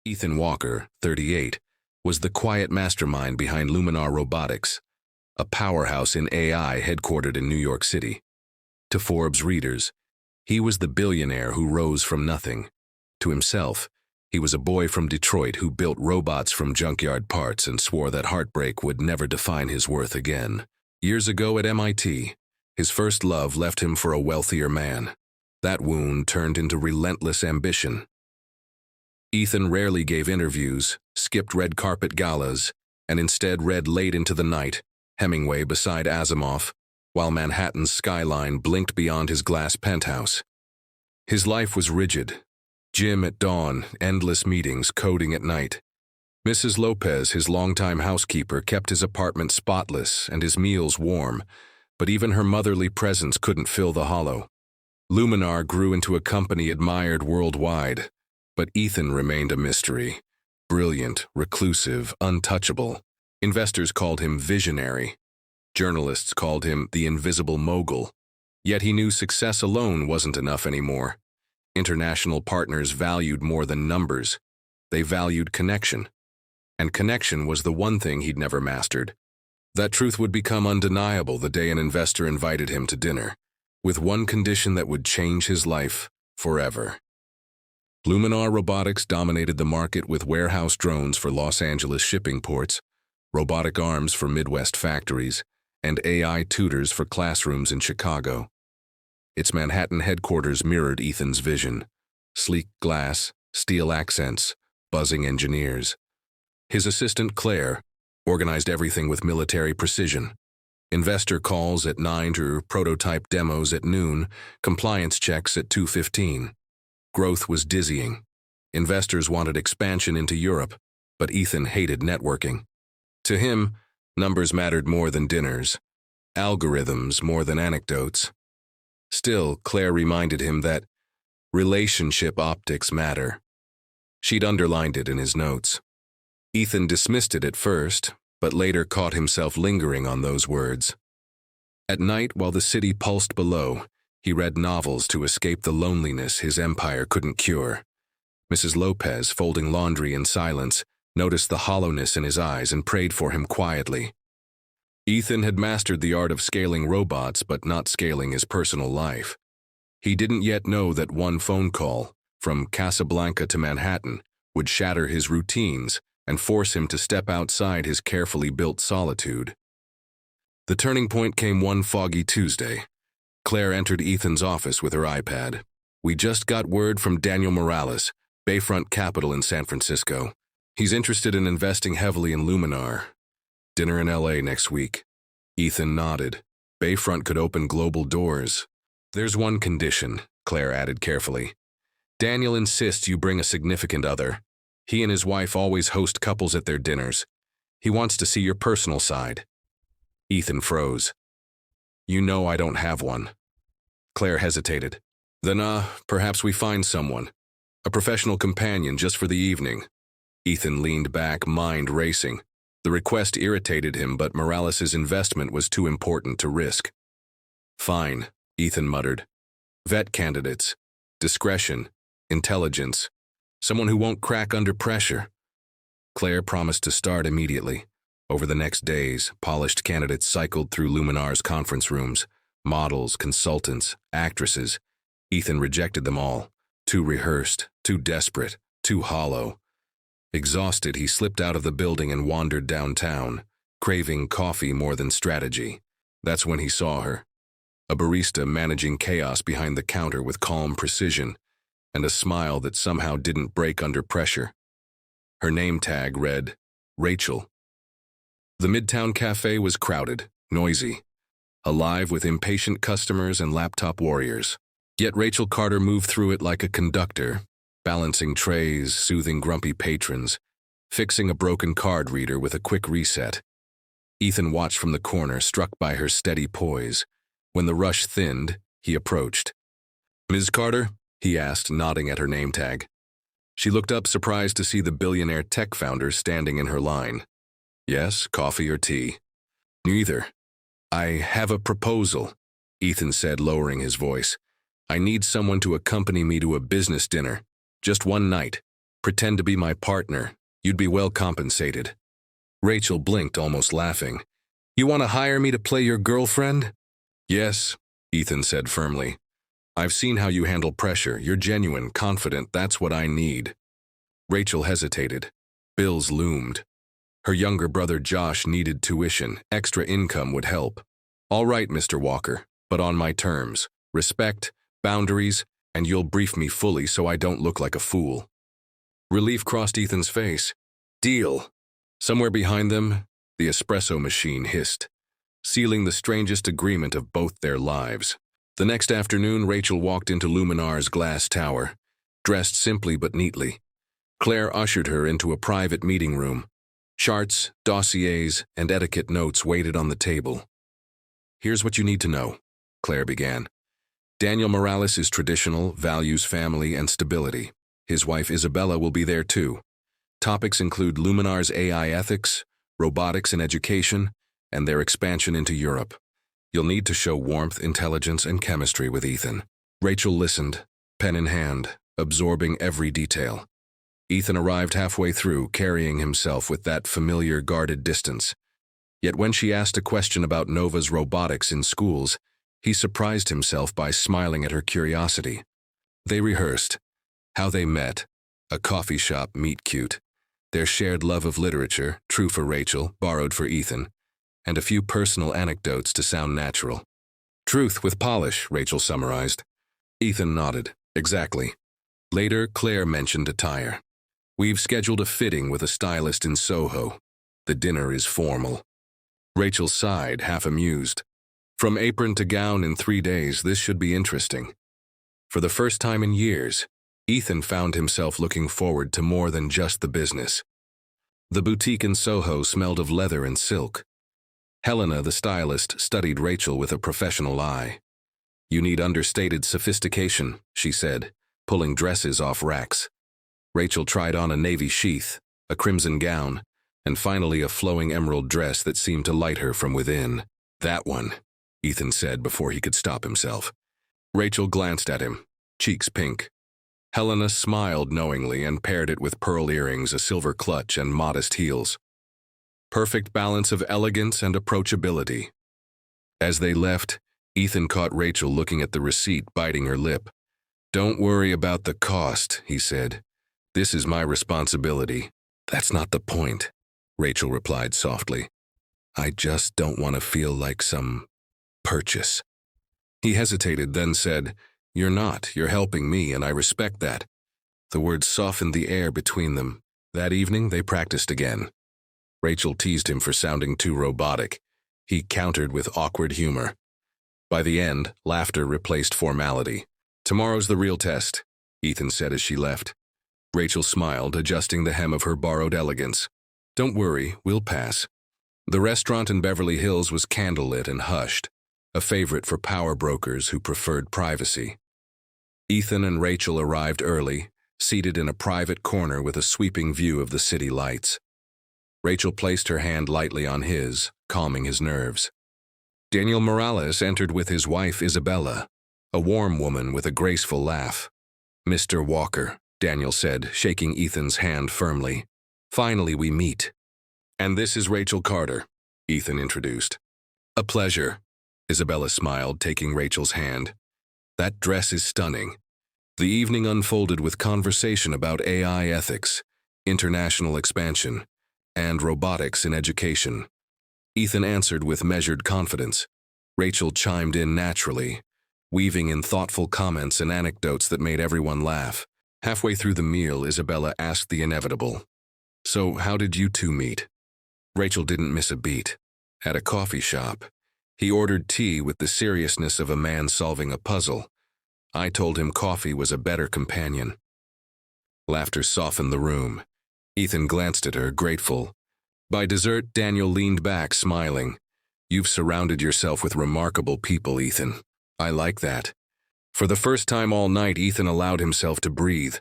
Ethan Walker, 38, was the quiet mastermind behind Luminar Robotics, a powerhouse in AI headquartered in New York City. To Forbes readers, he was the billionaire who rose from nothing. To himself, he was a boy from Detroit who built robots from junkyard parts and swore that heartbreak would never define his worth again. Years ago at MIT, his first love left him for a wealthier man. That wound turned into relentless ambition. Ethan rarely gave interviews, skipped red carpet galas, and instead read late into the night, Hemingway beside Asimov, while Manhattan's skyline blinked beyond his glass penthouse. His life was rigid. Gym at dawn, endless meetings, coding at night. Mrs. Lopez, his longtime housekeeper, kept his apartment spotless and his meals warm, but even her motherly presence couldn't fill the hollow. Luminar grew into a company admired worldwide, but Ethan remained a mystery. Brilliant, reclusive, untouchable. Investors called him visionary. Journalists called him the invisible mogul. Yet he knew success alone wasn't enough anymore. International partners valued more than numbers. They valued connection. And connection was the one thing he'd never mastered. That truth would become undeniable the day an investor invited him to dinner, with one condition that would change his life forever. Luminar Robotics dominated the market with warehouse drones for Los Angeles shipping ports, robotic arms for Midwest factories, and AI tutors for classrooms in Chicago. Its Manhattan headquarters mirrored Ethan's vision: sleek glass, steel accents, buzzing engineers. His assistant, Claire, organized everything with military precision. Investor calls at 9 to prototype demos at noon, compliance checks at 2:15. Growth was dizzying. Investors wanted expansion into Europe, but Ethan hated networking. To him, numbers mattered more than dinners, algorithms more than anecdotes. Still, Claire reminded him that relationship optics matter. She'd underlined it in his notes. Ethan dismissed it at first, but later caught himself lingering on those words. At night, while the city pulsed below, he read novels to escape the loneliness his empire couldn't cure. Mrs. Lopez, folding laundry in silence, noticed the hollowness in his eyes and prayed for him quietly. Ethan had mastered the art of scaling robots, but not scaling his personal life. He didn't yet know that one phone call, from Casablanca to Manhattan, would shatter his routines and force him to step outside his carefully built solitude. The turning point came one foggy Tuesday. Claire entered Ethan's office with her iPad. "We just got word from Daniel Morales, Bayfront Capital in San Francisco. He's interested in investing heavily in Luminar. Dinner in LA next week." Ethan nodded. Bayfront could open global doors. "There's one condition," Claire added carefully. "Daniel insists you bring a significant other. He and his wife always host couples at their dinners. He wants to see your personal side." Ethan froze. "You know I don't have one." Claire hesitated. "Then, perhaps we find someone. A professional companion just for the evening." Ethan leaned back, mind racing. The request irritated him, but Morales' investment was too important to risk. "Fine," Ethan muttered. "Vet candidates. Discretion. Intelligence. Someone who won't crack under pressure." Claire promised to start immediately. Over the next days, polished candidates cycled through Luminar's conference rooms. Models, consultants, actresses. Ethan rejected them all. Too rehearsed, too desperate, too hollow. Exhausted, he slipped out of the building and wandered downtown, craving coffee more than strategy. That's when he saw her. A barista managing chaos behind the counter with calm precision, and a smile that somehow didn't break under pressure. Her name tag read, Rachel. The Midtown Cafe was crowded, noisy, alive with impatient customers and laptop warriors. Yet Rachel Carter moved through it like a conductor, balancing trays, soothing grumpy patrons, fixing a broken card reader with a quick reset. Ethan watched from the corner, struck by her steady poise. When the rush thinned, he approached. "Ms. Carter?" he asked, nodding at her name tag. She looked up, surprised to see the billionaire tech founder standing in her line. "Yes, coffee or tea?" "Neither." "I have a proposal," Ethan said, lowering his voice. "I need someone to accompany me to a business dinner. Just one night. Pretend to be my partner. You'd be well compensated. Rachel blinked, almost laughing. You want to hire me to play your girlfriend? Yes, Ethan said firmly. I've seen how you handle pressure. You're genuine, confident. That's what I need. Rachel hesitated. Bills loomed. Her younger brother Josh needed tuition. Extra income would help. All right, Mr. Walker, but on my terms. Respect, boundaries, and you'll brief me fully so I don't look like a fool. Relief crossed Ethan's face. Deal. Somewhere behind them, the espresso machine hissed, sealing the strangest agreement of both their lives. The next afternoon, Rachel walked into Luminar's glass tower, dressed simply but neatly. Claire ushered her into a private meeting room. Charts, dossiers, and etiquette notes waited on the table. Here's what you need to know, Claire began. Daniel Morales is traditional, values family and stability. His wife Isabella will be there too. Topics include Luminar's AI ethics, robotics in education, and their expansion into Europe. You'll need to show warmth, intelligence, and chemistry with Ethan. Rachel listened, pen in hand, absorbing every detail. Ethan arrived halfway through, carrying himself with that familiar guarded distance. Yet when she asked a question about Nova's robotics in schools, he surprised himself by smiling at her curiosity. They rehearsed. How they met. A coffee shop meet-cute. Their shared love of literature, true for Rachel, borrowed for Ethan, and a few personal anecdotes to sound natural. Truth with polish, Rachel summarized. Ethan nodded. Exactly. Later, Claire mentioned attire. We've scheduled a fitting with a stylist in Soho. The dinner is formal. Rachel sighed, half amused. From apron to gown in 3 days, this should be interesting. For the first time in years, Ethan found himself looking forward to more than just the business. The boutique in Soho smelled of leather and silk. Helena, the stylist, studied Rachel with a professional eye. You need understated sophistication, she said, pulling dresses off racks. Rachel tried on a navy sheath, a crimson gown, and finally a flowing emerald dress that seemed to light her from within. That one, Ethan said before he could stop himself. Rachel glanced at him, cheeks pink. Helena smiled knowingly and paired it with pearl earrings, a silver clutch, and modest heels. Perfect balance of elegance and approachability. As they left, Ethan caught Rachel looking at the receipt, biting her lip. Don't worry about the cost, he said. This is my responsibility. That's not the point, Rachel replied softly. I just don't want to feel like some purchase. He hesitated, then said, You're not. You're helping me, and I respect that. The words softened the air between them. That evening, they practiced again. Rachel teased him for sounding too robotic. He countered with awkward humor. By the end, laughter replaced formality. Tomorrow's the real test, Ethan said as she left. Rachel smiled, adjusting the hem of her borrowed elegance. Don't worry, we'll pass. The restaurant in Beverly Hills was candlelit and hushed, a favorite for power brokers who preferred privacy. Ethan and Rachel arrived early, seated in a private corner with a sweeping view of the city lights. Rachel placed her hand lightly on his, calming his nerves. Daniel Morales entered with his wife Isabella, a warm woman with a graceful laugh. Mr. Walker, Daniel said, shaking Ethan's hand firmly. Finally we meet. And this is Rachel Carter, Ethan introduced. A pleasure, Isabella smiled, taking Rachel's hand. That dress is stunning. The evening unfolded with conversation about AI ethics, international expansion, and robotics in education. Ethan answered with measured confidence. Rachel chimed in naturally, weaving in thoughtful comments and anecdotes that made everyone laugh. Halfway through the meal, Isabella asked the inevitable. So how did you two meet? Rachel didn't miss a beat. At a coffee shop. He ordered tea with the seriousness of a man solving a puzzle. I told him coffee was a better companion. Laughter softened the room. Ethan glanced at her, grateful. By dessert, Daniel leaned back, smiling. You've surrounded yourself with remarkable people, Ethan. I like that. For the first time all night, Ethan allowed himself to breathe.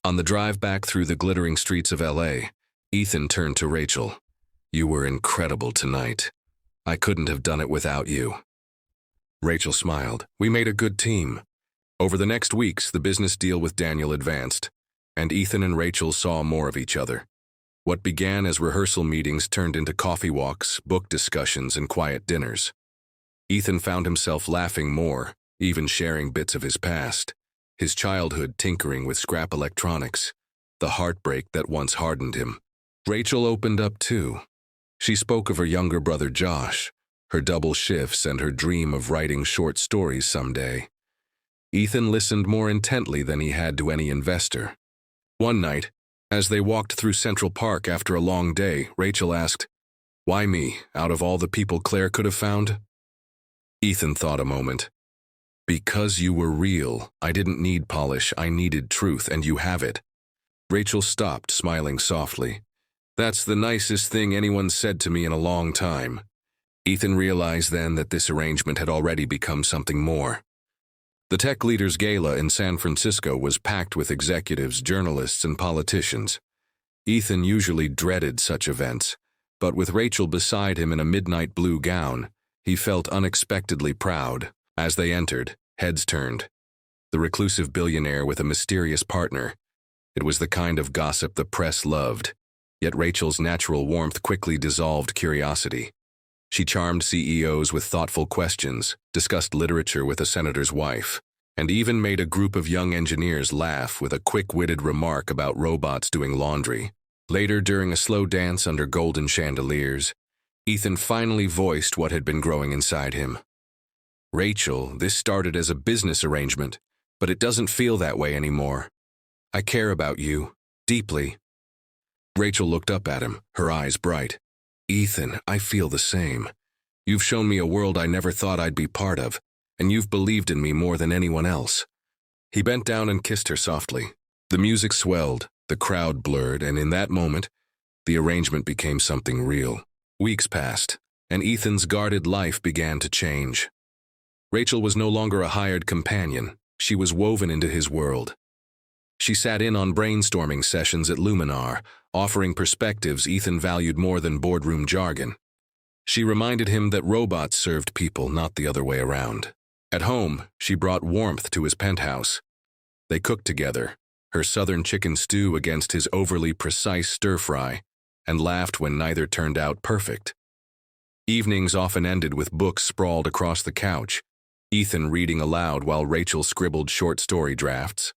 On the drive back through the glittering streets of L.A., Ethan turned to Rachel. You were incredible tonight. I couldn't have done it without you. Rachel smiled. We made a good team. Over the next weeks, the business deal with Daniel advanced. and Ethan and Rachel saw more of each other. What began as rehearsal meetings turned into coffee walks, book discussions, and quiet dinners. Ethan found himself laughing more, even sharing bits of his past, his childhood tinkering with scrap electronics, the heartbreak that once hardened him. Rachel opened up too. She spoke of her younger brother Josh, her double shifts, and her dream of writing short stories someday. Ethan listened more intently than he had to any investor. One night, as they walked through Central Park after a long day, Rachel asked, "Why me, out of all the people Claire could have found?" Ethan thought a moment. "Because you were real. I didn't need polish, I needed truth, and you have it." Rachel stopped, smiling softly. "That's the nicest thing anyone said to me in a long time." Ethan realized then that this arrangement had already become something more. The Tech Leaders Gala in San Francisco was packed with executives, journalists, and politicians. Ethan usually dreaded such events, but with Rachel beside him in a midnight blue gown, he felt unexpectedly proud. As they entered, heads turned. The reclusive billionaire with a mysterious partner. It was the kind of gossip the press loved, yet Rachel's natural warmth quickly dissolved curiosity. She charmed CEOs with thoughtful questions, discussed literature with a senator's wife, and even made a group of young engineers laugh with a quick-witted remark about robots doing laundry. Later, during a slow dance under golden chandeliers, Ethan finally voiced what had been growing inside him. "Rachel, this started as a business arrangement, but it doesn't feel that way anymore. I care about you, deeply." Rachel looked up at him, her eyes bright. "Ethan, I feel the same. You've shown me a world I never thought I'd be part of, and you've believed in me more than anyone else." He bent down and kissed her softly. The music swelled, the crowd blurred, and in that moment, the arrangement became something real. Weeks passed, and Ethan's guarded life began to change. Rachel was no longer a hired companion. She was woven into his world. She sat in on brainstorming sessions at Luminar, offering perspectives Ethan valued more than boardroom jargon. She reminded him that robots served people, not the other way around. At home, she brought warmth to his penthouse. They cooked together, her southern chicken stew against his overly precise stir-fry, and laughed when neither turned out perfect. Evenings often ended with books sprawled across the couch, Ethan reading aloud while Rachel scribbled short story drafts.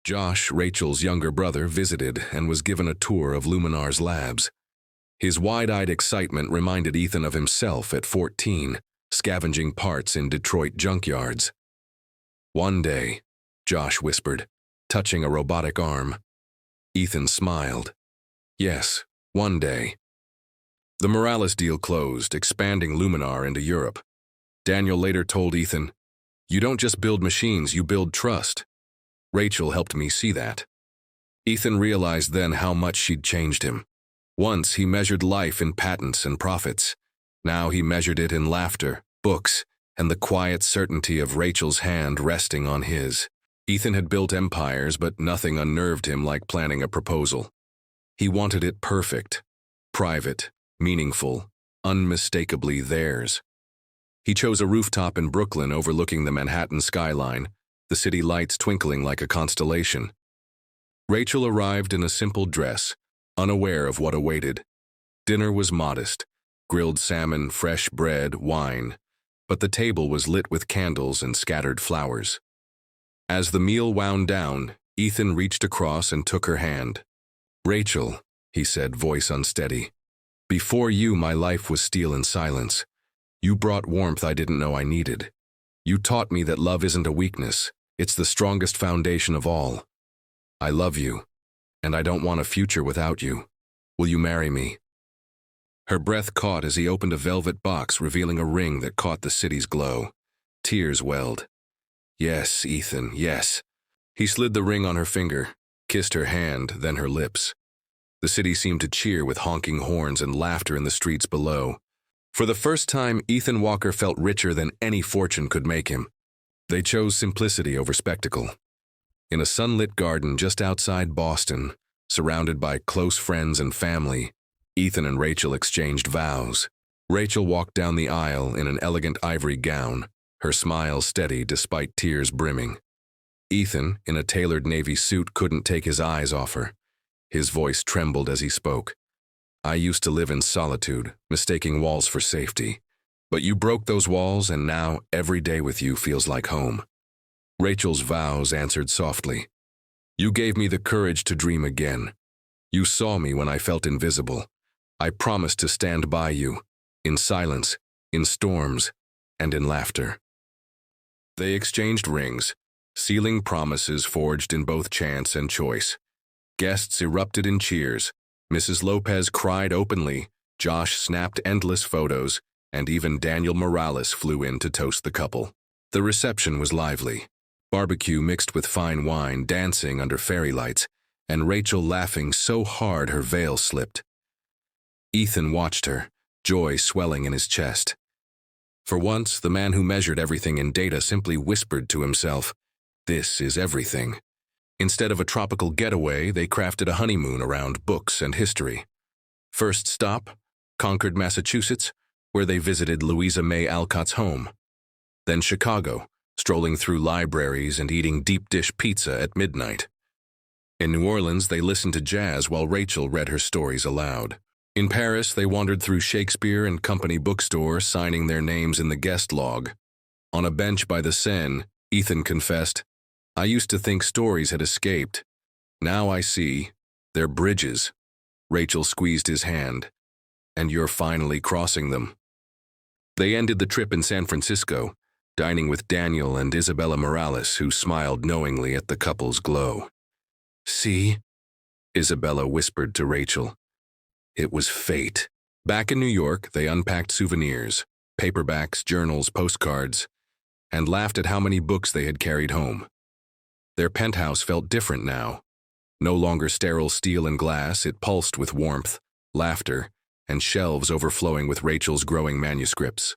Josh, Rachel's younger brother, visited and was given a tour of Luminar's labs. His wide-eyed excitement reminded Ethan of himself at 14, scavenging parts in Detroit junkyards. "One day," Josh whispered, touching a robotic arm. Ethan smiled. "Yes, one day." The Morales deal closed, expanding Luminar into Europe. Daniel later told Ethan, "You don't just build machines, you build trust." Rachel helped me see that. Ethan realized then how much she'd changed him. Once he measured life in patents and profits. Now he measured it in laughter, books, and the quiet certainty of Rachel's hand resting on his. Ethan had built empires, but nothing unnerved him like planning a proposal. He wanted it perfect, private, meaningful, unmistakably theirs. He chose a rooftop in Brooklyn overlooking the Manhattan skyline, the city lights twinkling like a constellation. Rachel arrived in a simple dress, unaware of what awaited. Dinner was modest, grilled salmon, fresh bread, wine, but the table was lit with candles and scattered flowers. As the meal wound down, Ethan reached across and took her hand. "Rachel," he said, voice unsteady, "before you, my life was steel and silence. You brought warmth I didn't know I needed. You taught me that love isn't a weakness. It's the strongest foundation of all. I love you, and I don't want a future without you. Will you marry me?" Her breath caught as he opened a velvet box revealing a ring that caught the city's glow. Tears welled. "Yes, Ethan, yes." He slid the ring on her finger, kissed her hand, then her lips. The city seemed to cheer with honking horns and laughter in the streets below. For the first time, Ethan Walker felt richer than any fortune could make him. They chose simplicity over spectacle. In a sunlit garden just outside Boston, surrounded by close friends and family, Ethan and Rachel exchanged vows. Rachel walked down the aisle in an elegant ivory gown, her smile steady despite tears brimming. Ethan, in a tailored navy suit, couldn't take his eyes off her. His voice trembled as he spoke. I used to live in solitude, mistaking walls for safety. But you broke those walls, and now every day with you feels like home. Rachel's vows answered softly. You gave me the courage to dream again. You saw me when I felt invisible. I promised to stand by you, in silence, in storms, and in laughter. They exchanged rings, sealing promises forged in both chance and choice. Guests erupted in cheers. Mrs. Lopez cried openly, Josh snapped endless photos, and even Daniel Morales flew in to toast the couple. The reception was lively. Barbecue mixed with fine wine, dancing under fairy lights, and Rachel laughing so hard her veil slipped. Ethan watched her, joy swelling in his chest. For once, the man who measured everything in data simply whispered to himself, "This is everything." Instead of a tropical getaway, they crafted a honeymoon around books and history. First stop, Concord, Massachusetts, where they visited Louisa May Alcott's home. Then Chicago, strolling through libraries and eating deep-dish pizza at midnight. In New Orleans, they listened to jazz while Rachel read her stories aloud. In Paris, they wandered through Shakespeare and Company bookstore, signing their names in the guest log. On a bench by the Seine, Ethan confessed, I used to think stories had escaped. Now I see, they're bridges. Rachel squeezed his hand. And you're finally crossing them. They ended the trip in San Francisco, dining with Daniel and Isabella Morales, who smiled knowingly at the couple's glow. See? Isabella whispered to Rachel. It was fate. Back in New York, they unpacked souvenirs, paperbacks, journals, postcards, and laughed at how many books they had carried home. Their penthouse felt different now. No longer sterile steel and glass, it pulsed with warmth, laughter, and shelves overflowing with Rachel's growing manuscripts.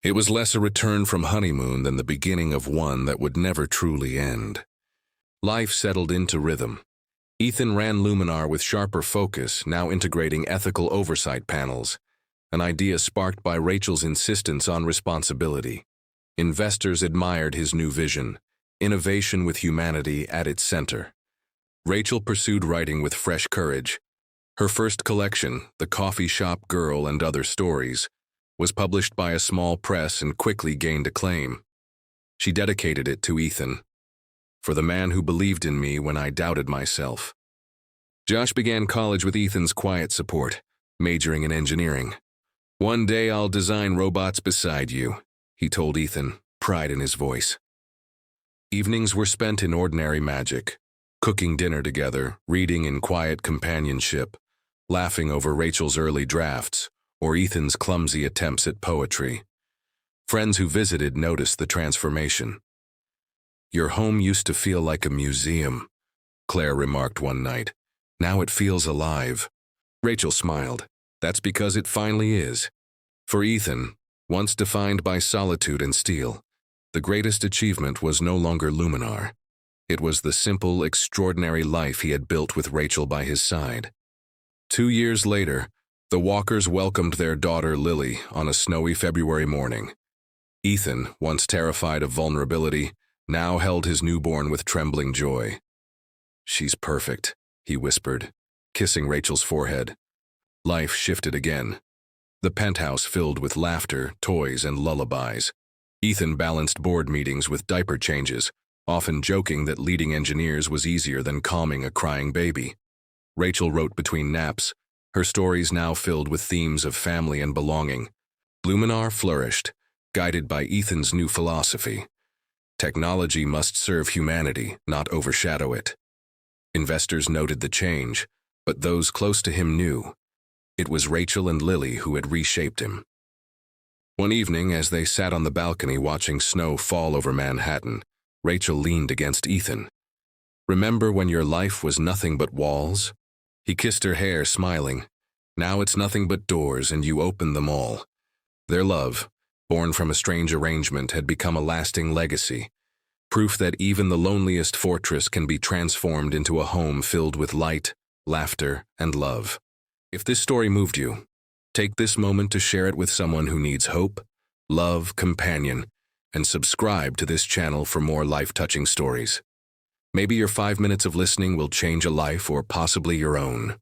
It was less a return from honeymoon than the beginning of one that would never truly end. Life settled into rhythm. Ethan ran Luminar with sharper focus, now integrating ethical oversight panels, an idea sparked by Rachel's insistence on responsibility. Investors admired his new vision, innovation with humanity at its center. Rachel pursued writing with fresh courage. Her first collection, The Coffee Shop Girl and Other Stories, was published by a small press and quickly gained acclaim. She dedicated it to Ethan, for the man who believed in me when I doubted myself. Josh began college with Ethan's quiet support, majoring in engineering. One day I'll design robots beside you, he told Ethan, pride in his voice. Evenings were spent in ordinary magic, cooking dinner together, reading in quiet companionship, laughing over Rachel's early drafts or Ethan's clumsy attempts at poetry. Friends who visited noticed the transformation. Your home used to feel like a museum, Claire remarked one night. Now it feels alive. Rachel smiled. That's because it finally is. For Ethan, once defined by solitude and steel, the greatest achievement was no longer Luminar. It was the simple, extraordinary life he had built with Rachel by his side. 2 years later, the Walkers welcomed their daughter Lily on a snowy February morning. Ethan, once terrified of vulnerability, now held his newborn with trembling joy. She's perfect, he whispered, kissing Rachel's forehead. Life shifted again. The penthouse filled with laughter, toys, and lullabies. Ethan balanced board meetings with diaper changes, often joking that leading engineers was easier than calming a crying baby. Rachel wrote between naps, her stories now filled with themes of family and belonging. Luminar flourished, guided by Ethan's new philosophy. Technology must serve humanity, not overshadow it. Investors noted the change, but those close to him knew. It was Rachel and Lily who had reshaped him. One evening, as they sat on the balcony watching snow fall over Manhattan, Rachel leaned against Ethan. Remember when your life was nothing but walls? He kissed her hair, smiling. Now it's nothing but doors, and you open them all. Their love, born from a strange arrangement, had become a lasting legacy. Proof that even the loneliest fortress can be transformed into a home filled with light, laughter, and love. If this story moved you, take this moment to share it with someone who needs hope, love, companion, and subscribe to this channel for more life-touching stories. Maybe your 5 minutes of listening will change a life or possibly your own.